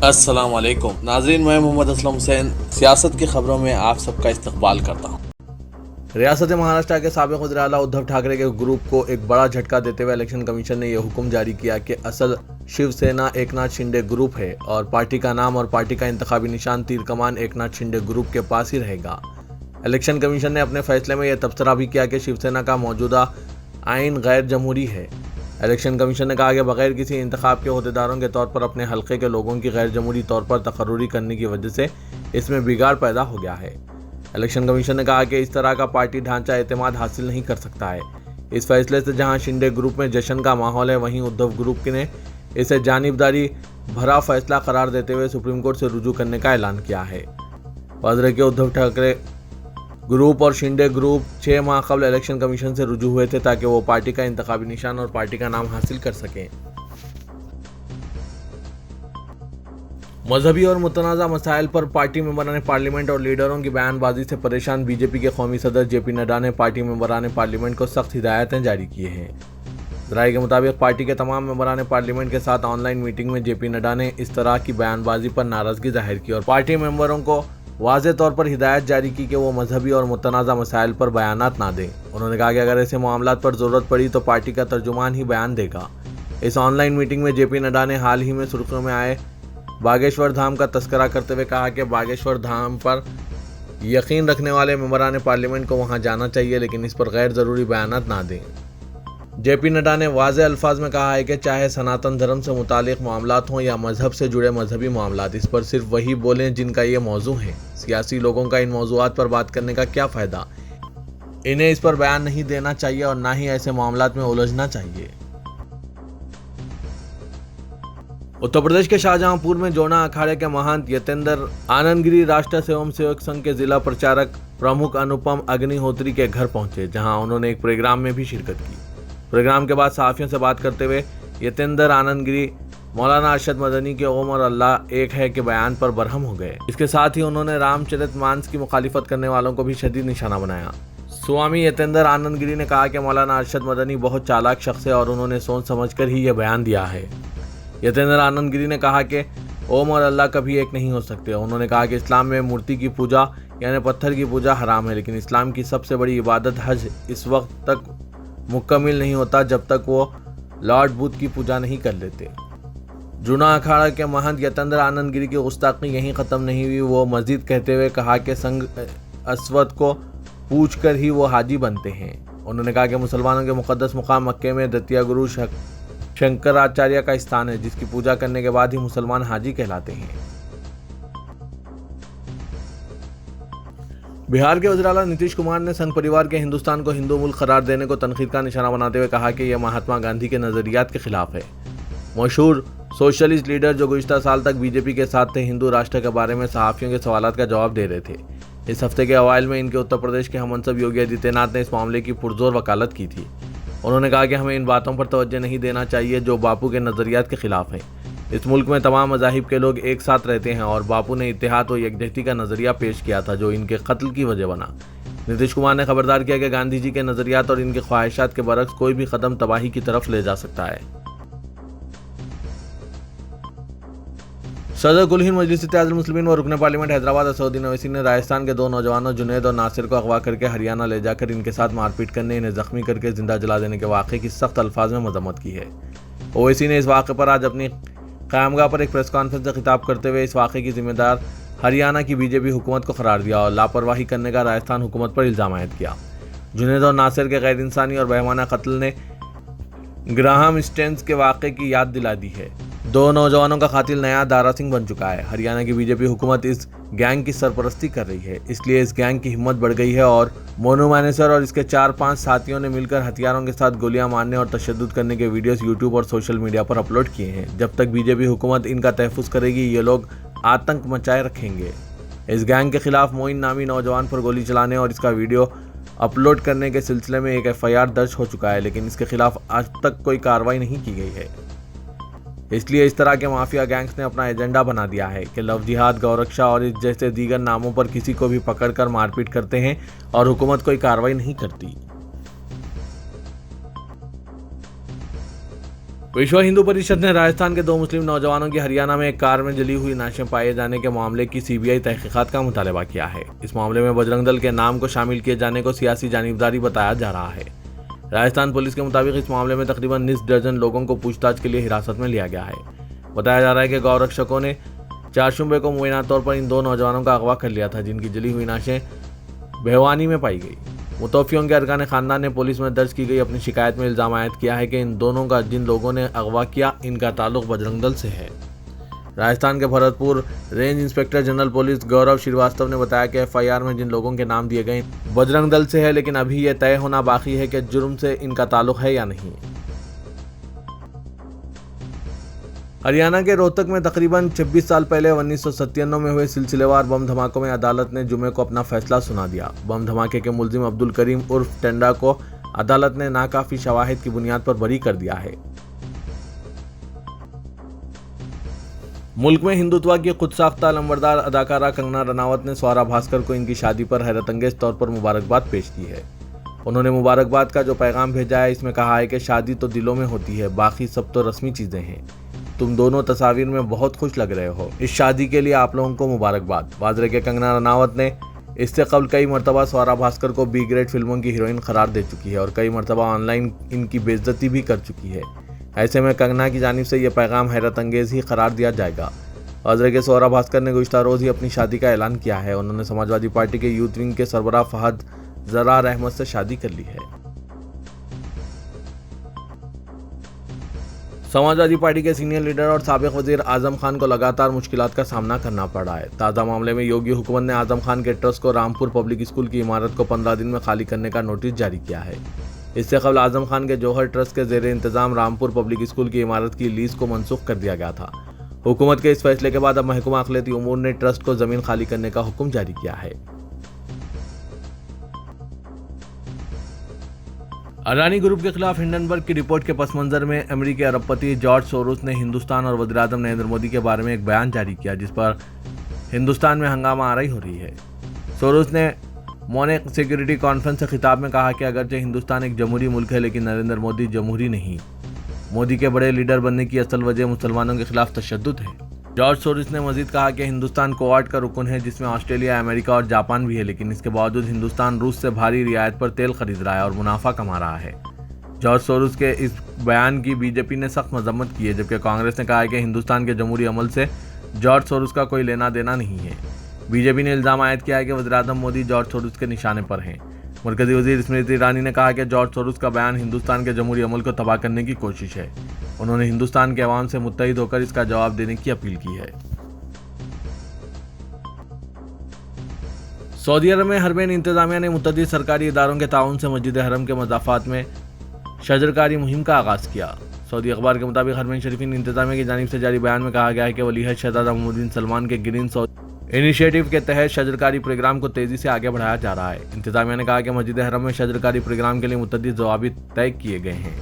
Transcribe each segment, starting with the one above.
अस्सलाम वालेकुम नाज़रीन, मैं मोहम्मद असलम हुसैन सियासत की खबरों में आप सबका इस्तकबाल करता हूँ। रियासत महाराष्ट्र के साबिक़ वज़ीर आला उद्धव ठाकरे के ग्रुप को एक बड़ा झटका देते हुए इलेक्शन कमीशन ने यह हुक्म जारी किया कि असल शिवसेना एकनाथ शिंदे ग्रुप है और पार्टी का नाम और पार्टी का इंतखाबी निशान तीर कमान एकनाथ शिंदे ग्रुप के पास ही रहेगा। इलेक्शन कमीशन ने अपने फैसले में यह तबसरा भी किया कि शिवसेना का मौजूदा आइन गैर जमहूरी है। इलेक्शन कमीशन ने कहा कि बगैर किसी इंतखाब के अहदेदारों के तौर पर अपने हल्के के लोगों की गैर जमहूरी तौर पर तकर्रुरी करने की वजह से इसमें बिगाड़ पैदा हो गया है। इलेक्शन कमीशन ने कहा कि इस तरह का पार्टी ढांचा एतमाद हासिल नहीं कर सकता है। इस फैसले से जहां शिंदे ग्रुप में जश्न का माहौल है, वहीं उद्धव ग्रुप ने इसे जानिबदारी भरा फैसला करार देते हुए सुप्रीम कोर्ट से रुजू करने का ऐलान किया है। वाज़ेह कि उद्धव ठाकरे ग्रुप और शिंदे ग्रुप 6 माह कबल इलेक्शन कमीशन से रुजू हुए थे ताकि वो पार्टी का इंतखाबी निशान और पार्टी का नाम हासिल कर सकें। मजहबी और मुतनाज़ा मसाइल पर पार्टी मेंबरान पार्लियामेंट और लीडरों की बयानबाजी से परेशान बीजेपी के कौमी सदर जेपी नड्डा ने पार्टी मेंबरान पार्लियामेंट को सख्त हिदायतें जारी की हैं। ज़राए के मुताबिक पार्टी के तमाम मेंबरान पार्लियामेंट के साथ ऑनलाइन मीटिंग में जेपी नड्डा ने इस तरह की बयानबाजी पर नाराज़गी जाहिर की और पार्टी मेंबरों को वाज़ेह तौर पर हिदायत जारी की कि वो मजहबी और मुतनाज़ा मसाइल पर बयानात ना दें। उन्होंने कहा कि अगर ऐसे मामलात पर ज़रूरत पड़ी तो पार्टी का तर्जुमान ही बयान देगा। इस ऑनलाइन मीटिंग में जेपी नड्डा ने हाल ही में सुर्खियों में आए बागेश्वर धाम का तस्करा करते हुए कहा कि बागेश्वर धाम पर यकीन रखने वाले मेंबरान पार्लियामेंट को वहां जाना चाहिए, लेकिन इस पर गैर ज़रूरी बयानात ना दें। जेपी नड्डा ने वाज़ेह अल्फाज में कहा है कि चाहे सनातन धर्म से मुतालिक मामलात हों या मजहब से जुड़े मजहबी मामलात, इस पर सिर्फ वही बोलें जिनका ये मौजू है। सियासी लोगों का इन मौजूआत पर बात करने का क्या फ़ायदा। इन्हें इस पर बयान नहीं देना चाहिए और ना ही ऐसे मामलात में उलझना चाहिए। उत्तर प्रदेश के शाहजहांपुर में जोना अखाड़े के महंत यतेंद्र आनंदगिरी राष्ट्रीय स्वयंसेवक संघ के जिला प्रचारक प्रमुख अनुपम अग्निहोत्री के घर पहुंचे, जहां उन्होंने एक प्रोग्राम में भी शिरकत की। प्रोग्राम के बाद सहाफ़ियों से बात करते हुए यतेंद्र आनंदगिरी मौलाना अरशद मदनी के ओम और अल्लाह एक है के बयान पर बरहम हो गए। इसके साथ ही उन्होंने रामचरितमानस की मुखालिफत करने वालों को भी शदीद निशाना बनाया। स्वामी यतेंद्र आनंदगिरी ने कहा कि मौलाना अरशद मदनी बहुत चालाक शख्स है और उन्होंने सोच समझकर ही यह बयान दिया है। यतेंद्र आनंदगिरी ने कहा कि ओम और अल्लाह कभी एक नहीं हो सकते। उन्होंने कहा कि इस्लाम में मूर्ति की पूजा यानी पत्थर की पूजा हराम है, लेकिन इस्लाम की सबसे बड़ी इबादत हज इस वक्त तक मुकम्मिल नहीं होता जब तक वो लॉर्ड बुद्ध की पूजा नहीं कर लेते। जूना अखाड़ा के महंत यतेंद्र आनंदगिरी की गुस्ताखी यहीं ख़त्म नहीं हुई। वो मजीद कहते हुए कहा कि संग अस्वद को पूछ कर ही वो हाजी बनते हैं। उन्होंने कहा कि मुसलमानों के मुक़द्दस मुकाम मक्के में दतिया गुरु शंकराचार्य का स्थान है, जिसकी पूजा करने के बाद ही मुसलमान हाजी कहलाते हैं। बिहार के वज़ीर आला नीतीश कुमार ने संघ परिवार के हिंदुस्तान को हिंदू मुल्क करार देने को तनकीद का निशाना बनाते हुए कहा कि यह महात्मा गांधी के नज़रियात के खिलाफ है। मशहूर सोशलिस्ट लीडर जो गुज़िश्ता साल तक बीजेपी के साथ थे, हिंदू राष्ट्र के बारे में सहाफ़ियों के सवालात का जवाब दे रहे थे। इस हफ्ते के अवाइल में इनके उत्तर प्रदेश के हममनसब योगी आदित्यनाथ ने इस मामले की पुरजोर वकालत की थी। उन्होंने कहा कि हमें इन बातों पर तवज्जो नहीं देना चाहिए जो बापू के नज़रियात के खिलाफ हैं। इस मुल्क में तमाम मज़ाहिब के लोग एक साथ रहते हैं और बापू ने इत्तेहाद व यकजहती का नज़रिया पेश किया था जो इनके कत्ल की वजह बना। नीतीश कुमार ने खबरदार किया कि गांधी जी के नज़रियात और इनके ख्वाहिशात के बरक्स कोई भी कदम तबाही की तरफ ले जा सकता है। सदर कुल हिंद मजलिस इत्तेहादुल मुस्लिमीन व रुकन पार्लियामेंट हैदराबाद असदुद्दीन ओवैसी ने राजस्थान के 2 नौजवानों जुनैद और नासिर को अगवा करके हरियाणा ले जाकर इनके साथ मारपीट करने, इन्हें जख्मी करके जिंदा जला देने के वाक़े की सख्त अल्फाज में मजम्मत की है। ओवैसी ने इस वाक़े पर आज अपनी क़यामगाह पर एक प्रेस कॉन्फ्रेंस से खिताब करते हुए इस वाक़े की जिम्मेदार हरियाणा की बीजेपी हुकूमत को करार दिया और लापरवाही करने का राजस्थान हुकूमत पर इल्ज़ाम आयद किया। जुनैद और नासिर के गैर इंसानी और बेईमाना कत्ल ने ग्राहम स्टेन्स के वाक़े की याद दिला दी है। 2 नौजवानों का कातिल नया दारा सिंह बन चुका है। हरियाणा की बीजेपी हुकूमत इस गैंग की सरपरस्ती कर रही है, इसलिए इस गैंग की हिम्मत बढ़ गई है और मोनू मानेसर और इसके 4-5 साथियों ने मिलकर हथियारों के साथ गोलियां मारने और तशद्दुद करने के वीडियोस यूट्यूब और सोशल मीडिया पर अपलोड किए हैं। जब तक बीजेपी हुकूमत इनका तहफ़्फ़ुज़ करेगी, ये लोग आतंक मचाए रखेंगे। इस गैंग के खिलाफ मोइन नामी नौजवान पर गोली चलाने और इसका वीडियो अपलोड करने के सिलसिले में एक FIR दर्ज हो चुका है, लेकिन इसके खिलाफ आज तक कोई कार्रवाई नहीं की गई है। इसलिए इस तरह के माफिया गैंग्स ने अपना एजेंडा बना दिया है कि लव जिहाद, गौरक्षा और इस जैसे दीगर नामों पर किसी को भी पकड़कर मारपीट करते हैं और हुकूमत कोई कार्रवाई नहीं करती। विश्व हिंदू परिषद ने राजस्थान के 2 मुस्लिम नौजवानों की हरियाणा में एक कार में जली हुई नाशें पाए जाने के मामले की सीबीआई तहकीकात का मुतालबा किया है। इस मामले में बजरंग दल के नाम को शामिल किए जाने को सियासी जानिबदारी बताया जा रहा है। राजस्थान पुलिस के मुताबिक इस मामले में तकरीबन 20 दर्जन लोगों को पूछताछ के लिए हिरासत में लिया गया है। बताया जा रहा है कि गौरक्षकों ने चारशुबे को मुबैना तौर पर इन 2 नौजवानों का अगवा कर लिया था, जिनकी जली हुई नाशें भिवानी में पाई गई। मुतवफ़ियों के अरकान खानदान ने पुलिस में दर्ज की गई अपनी शिकायत में इल्ज़ाम आयद किया है कि इन दोनों का जिन लोगों ने अगवा किया, इनका ताल्लुक बजरंग दल से है। राजस्थान के Bharatpur range inspector general police Gaurav Srivastava ने बताया कि एफआईआर में जिन लोगों के नाम दिए गए बजरंग दल से है, लेकिन अभी यह तय होना बाकी है कि जुर्म से इनका ताल्लुक है या नहीं। हरियाणा के रोहतक में तकरीबन 26 साल पहले 1997 में हुए सिलसिलेवार बम धमाकों में अदालत ने जुमे को अपना फैसला सुना दिया। बम धमाके के मुल्जिम अब्दुल करीम उर्फ टेंडा को अदालत ने नाकाफी शवाहिद की बुनियाद पर बरी कर दिया है। मुल्क में हिंदुत्व की खुदसाख्ता लंबरदार अदाकारा कंगना रनावत ने स्वरा भास्कर को इनकी शादी पर हैरतअंगेज तौर पर मुबारकबाद पेश की है। उन्होंने मुबारकबाद का जो पैगाम भेजा है, इसमें कहा है कि शादी तो दिलों में होती है, बाकी सब तो रस्मी चीज़ें हैं। तुम दोनों तस्वीर में बहुत खुश लग रहे हो। इस शादी के लिए आप लोगों को मुबारकबाद। वाजरे के कंगना रनावत ने इससे कबल कई मरतबा स्वरा भास्कर को बी ग्रेड फिल्मों की हीरोइन करार दे चुकी है और कई मरतबा ऑनलाइन इनकी बेइज्जती भी कर चुकी है। ऐसे में कंगना की जानिब से यह पैगाम हैरत अंगेज ही करार दिया जाएगा। वाजरे के स्वरा भास्कर ने गुज़िश्ता रोज़ ही अपनी शादी का ऐलान किया है। उन्होंने समाजवादी पार्टी के यूथ विंग के सरबराह फहद जरार अहमद से शादी कर ली है। समाजवादी पार्टी के सीनियर लीडर और साबिक वजीर आजम खान को लगातार मुश्किलात का सामना करना पड़ रहा है। ताज़ा मामले में योगी हुकूमत ने आजम खान के ट्रस्ट को रामपुर पब्लिक स्कूल की इमारत को 15 दिन में खाली करने का नोटिस जारी किया है। इससे कबल आजम खान के जौहर ट्रस्ट के ज़ेरे इंतजाम रामपुर पब्लिक स्कूल की इमारत की लीज को मनसूख कर दिया गया था। हुकूमत के इस फैसले के बाद अब महकमा अक़लियती उमूर ने ट्रस्ट को ज़मीन खाली करने का हुक्म जारी किया है। अडानी ग्रुप के खिलाफ हिंडनबर्ग की रिपोर्ट के पस मंजर में अमेरिकी अरबपति जॉर्ज सोरोस ने हिंदुस्तान और वज़ीर-ए-आज़म नरेंद्र मोदी के बारे में एक बयान जारी किया, जिस पर हिंदुस्तान में हंगामा आराई हो रही है। सोरोस ने मोनेक सिक्योरिटी कॉन्फ्रेंस से खिताब में कहा कि अगरचे हिंदुस्तान एक जमहूरी मुल्क है, लेकिन नरेंद्र मोदी जमहूरी नहीं। मोदी के बड़े लीडर बनने की असल वजह मुसलमानों के खिलाफ तशद्दुद है। जॉर्ज सोरोस ने मजीद कहा कि हिंदुस्तान क्वाड का रुकन है, जिसमें ऑस्ट्रेलिया, अमेरिका और जापान भी है, लेकिन इसके बावजूद हिंदुस्तान रूस से भारी रियायत पर तेल खरीद रहा है और मुनाफा कमा रहा है। जॉर्ज सोरोस के इस बयान की बीजेपी ने सख्त मजम्मत की है, जबकि कांग्रेस ने कहा है कि हिंदुस्तान के जमहूरी अमल से जॉर्ज सोरोस का कोई लेना देना नहीं है। बीजेपी ने इल्ज़ाम आयद किया है कि वज़ीर-ए-आज़म मोदी जॉर्ज सोरोस के निशाने पर हैं। मरकज़ी वज़ीर स्मृति ईरानी ने कहा कि जॉर्ज सोरोस का बयान हिंदुस्तान के जमहूरी अमल को तबाह करने की कोशिश है। उन्होंने हिंदुस्तान के अवाम से मुत्तहिद होकर इसका जवाब देने की अपील की है। सऊदी अरब में हरमैन इंतजामिया ने मुतअद्दिद सरकारी इदारों के ताउन से मस्जिद हरम के मज़ाफ़ात में शजरकारी मुहिम का आगाज़ किया। सऊदी अखबार के मुताबिक हरमैन शरीफीन इंतजामिया की जानिब से जारी बयान में कहा गया है कि वलीअहद शहज़ादा मोहम्मद बिन सलमान के ग्रीन सऊदी इनिशिएटिव के तहत शजरकारी प्रोग्राम को तेज़ी से आगे बढ़ाया जा रहा है। इंतजामिया ने कहा कि मस्जिद हरम में शजरकारी प्रोग्राम के लिए मुतअद्दिद ज़वाबित तय किए गए हैं।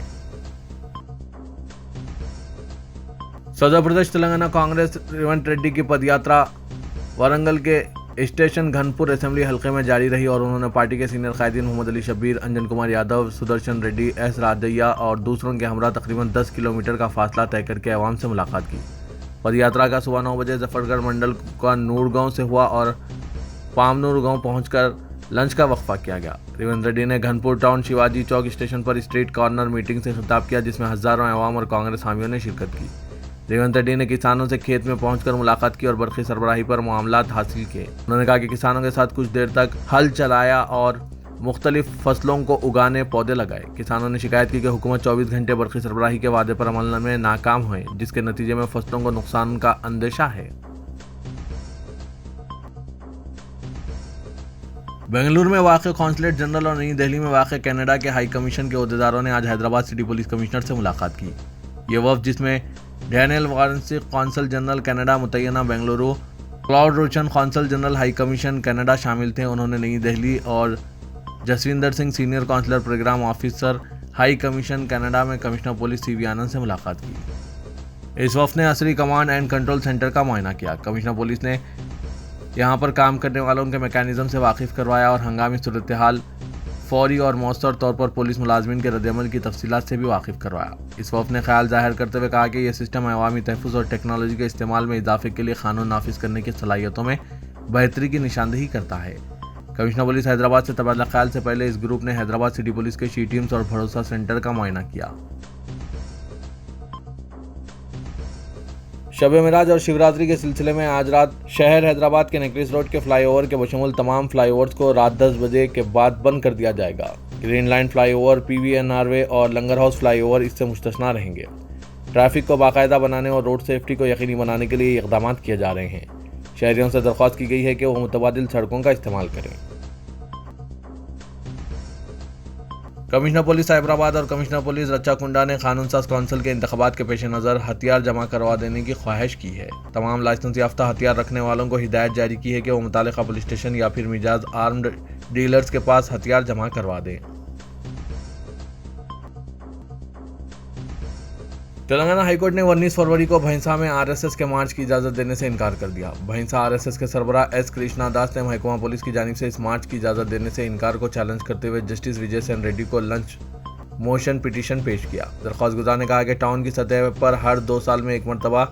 सदर प्रदेश तेलंगाना कांग्रेस रेवंत रेड्डी की पदयात्रा वरंगल के स्टेशन घनपुर असेंबली हल्के में जारी रही और उन्होंने पार्टी के सीनियर कायदीन मोहम्मद अली शब्बीर, अंजन कुमार यादव, सुदर्शन रेड्डी, एस राजैया और दूसरों के हमरा तकरीबन 10 किलोमीटर का फासला तय करके अवाम से मुलाकात की। पदयात्रा का सुबह 9 बजे जफरगढ़ मंडल का नूर गांव से हुआ और पामनूर गांव पहुंचकर लंच का वक्फा किया गया। रेवंत रेड्डी ने घनपुर टाउन शिवाजी चौक स्टेशन पर स्ट्रीट कॉर्नर मीटिंग से खिताब किया, जिसमें हज़ारों अवाम और कांग्रेस हामियों ने शिरकत की। रेवंत रेड्डी ने किसानों से खेत में पहुंचकर मुलाकात की और बरक़ी सरबराही पर मामलात हासिल किए। उन्होंने कहा कि किसानों के साथ कुछ देर तक हल चलाया और मुख्तलिफ फसलों को उगाने पौधे लगाए। किसानों ने शिकायत की कि हुकूमत 24 घंटे बरक़ी सरबराही के वादे पर अमल में नाकाम हुए, जिसके नतीजे में फसलों को नुकसान का अंदेशा है। बेंगलुरु में वाक़ कौंसलेट जनरल और नई दिल्ली में वाक़ कनाडा के हाई कमीशन के अहदेदारों ने आज हैदराबाद सिटी पुलिस कमिश्नर से मुलाकात की। ये वफ़द, जिसमें डैनियल वारंसी कौंसल जनरल कनाडा मुतय्यना Bengaluru, Claude Rochon consul general high commission Canada शामिल थे। उन्होंने नई दिल्ली और Jaswinder Singh senior counsellor programme officer high commission Canada में कमिश्नर पुलिस CV आनंद से मुलाकात की। इस वफ़द ने असरी कमांड एंड कंट्रोल सेंटर का मुआयना किया। कमिश्नर पुलिस ने यहां पर काम करने वालों के मैकेनिज्म से वाकिफ़ करवाया और हंगामी सूरत हाल फौरी और मौसर तौर पर पुलिस मुलाजमीन के रद्दअमल की तफसीलात से भी वाकिफ करवाया। इस वफ़द ने ख्याल जाहिर करते हुए कहा कि यह सिस्टम अवामी तहफ़्फ़ुज़ और टेक्नोलॉजी के इस्तेमाल में इजाफे के लिए कानून नाफिज करने की सलाहियतों में बेहतरी की निशानदेही करता है। कमिश्नर पुलिस हैदराबाद से तबादला ख्याल से पहले इस ग्रुप ने हैदराबाद सिटी पुलिस के शी टीम्स और भरोसा सेंटर का मुआयना किया। शब मिराज और शिवरात्रि के सिलसिले में आज रात शहर हैदराबाद के नेकलेस रोड के फ्लाईओवर के बशमूल तमाम फ्लाईओवर्स को रात 10 बजे के बाद बंद कर दिया जाएगा। ग्रीन लाइन फ्लाईओवर, PVNR वे और लंगर हाउस फ्लाईओवर इससे मुस्तस्ना रहेंगे। ट्रैफिक को बाकायदा बनाने और रोड सेफ्टी को यकीनी बनाने के लिए इक़दाम किए जा रहे हैं। शहरियों से दरख्वास्त की गई है कि वो मुतबादिल सड़कों का इस्तेमाल करें। कमिश्नर पुलिस साइबराबाद और कमिश्नर पुलिस रच्चाकुंडा ने कानून साज काउंसिल के इंतखाबात के पेश नज़र हथियार जमा करवा देने की ख्वाहिश की है। तमाम लाइसेंस याफ्ता हथियार रखने वालों को हिदायत जारी की है कि वो मुतालिका पुलिस स्टेशन या फिर मिजाज आर्म्ड डीलर्स के पास हथियार जमा करवा दें। तेलंगाना हाईकोर्ट ने 19 फरवरी को भैंसा में RSS के मार्च की इजाज़त देने से इनकार कर दिया। भैंसा RSS के सरबराह S कृष्णा दास ने महकमा पुलिस की जानिब से इस मार्च की इजाज़त देने से इनकार को चैलेंज करते हुए जस्टिस विजय सेन रेड्डी को लंच मोशन पिटीशन पेश किया। दरख्वास्त गुजार ने कहा कि टाउन की सतह पर हर 2 साल में एक मरतबा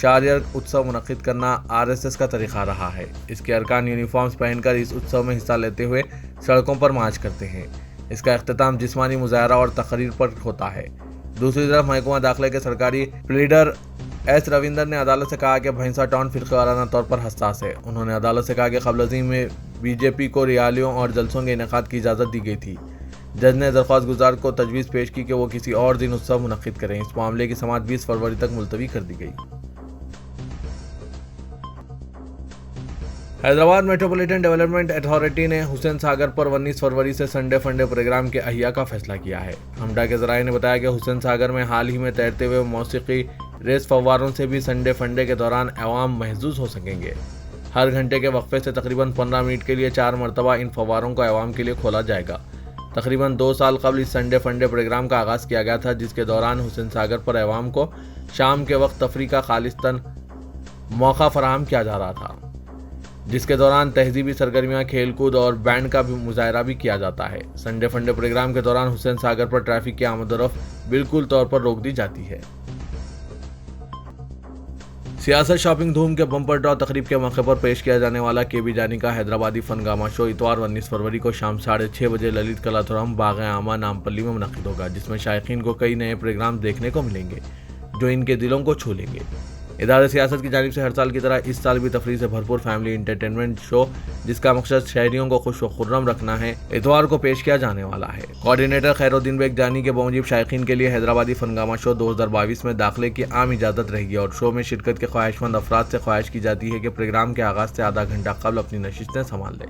शारियर उत्सव मुनक्किद करना RSS का तरीक़ा रहा है। इसके अरकान यूनिफॉर्म्स पहनकर इस उत्सव में हिस्सा लेते हुए सड़कों पर मार्च करते हैं। इसका अख्तिताम जिस्मानी मुजाहरा और तकरीर पर होता है। दूसरी तरफ महकमा दाखिले के सरकारी प्लीडर S रविंदर ने अदालत से कहा कि भैंसा टाउन फिरकावाराना तौर पर हसास है। उन्होंने अदालत से कहा कि क़ब्ल अज़ीम में BJP को रैलियों और जलसों के इनेकाद की इजाज़त दी गई थी। जज ने दरख्वास्त गुजार को तजवीज़ पेश की कि वो किसी और दिन उत्सव मुनक्किद करें। इस मामले की समाअत 20 फरवरी तक मुलतवी कर दी गई। हैदराबाद मेट्रोपॉलिटन डेवलपमेंट अथॉरिटी ने हुसैन सागर पर 19 फरवरी से संडे फंडे प्रोग्राम के अहिया का फैसला किया है। हमडा के ज़राए ने बताया कि हुसैन सागर में हाल ही में तैरते हुए मौसीकी रेस फव्वारों से भी संडे फंडे के दौरान अवाम महसूस हो सकेंगे। हर घंटे के वक्फे से तकरीबन 15 मिनट के लिए 4 मरतबा इन फव्वारों को अवाम के लिए खोला जाएगा। तकरीबन 2 साल कबल इस संडे फंडे प्रोग्राम का आगाज़ किया गया था, जिसके दौरान हुसैन सागर पर अवाम को शाम के वक्त तफरी का खालिस्तन मौका फराहम किया जा रहा था, जिसके दौरान तहजीबी सरगर्मियां, खेलकूद और बैंड का भी मुजाहरा भी किया जाता है। संडे फंडे प्रोग्राम के दौरान हुसैन सागर पर ट्रैफिक की आमदोरफ्त बिल्कुल तौर पर रोक दी जाती है। सियासत शॉपिंग धूम के बम्पर ड्रॉ तकरीब के मौके पर पेश किया जाने वाला KB जानी का हैदराबादी फनगामा शो इतवार 19 फरवरी को शाम 6:30 बजे ललित कलाथुरम बाग-ए-आमा नामपल्ली में मुनक्किद होगा, जिसमें शायकीन को कई नए प्रोग्राम देखने को मिलेंगे जो इनके दिलों को छू लेंगे। इदारे सियासत की जानिब से हर साल की तरह इस साल भी तफरीह से भरपूर फैमिली इंटरटेनमेंट शो, जिसका मकसद शहरियों को खुश व खुर्रम रखना है, इतवार को पेश किया जाने वाला है। कोऑर्डिनेटर खैरुद्दीन बेग जानी के मुताबिक शायकीन के लिए हैदराबादी फनगामा शो 2022 में दाखिले की आम इजाज़त रहेगी और शो में शिरकत के ख्वाहिशमंद अफराद से ख्वाहिश की जाती है कि प्रोग्राम के आगाज़ से आधा घंटा कबल अपनी नशिस्तें संभाल लें।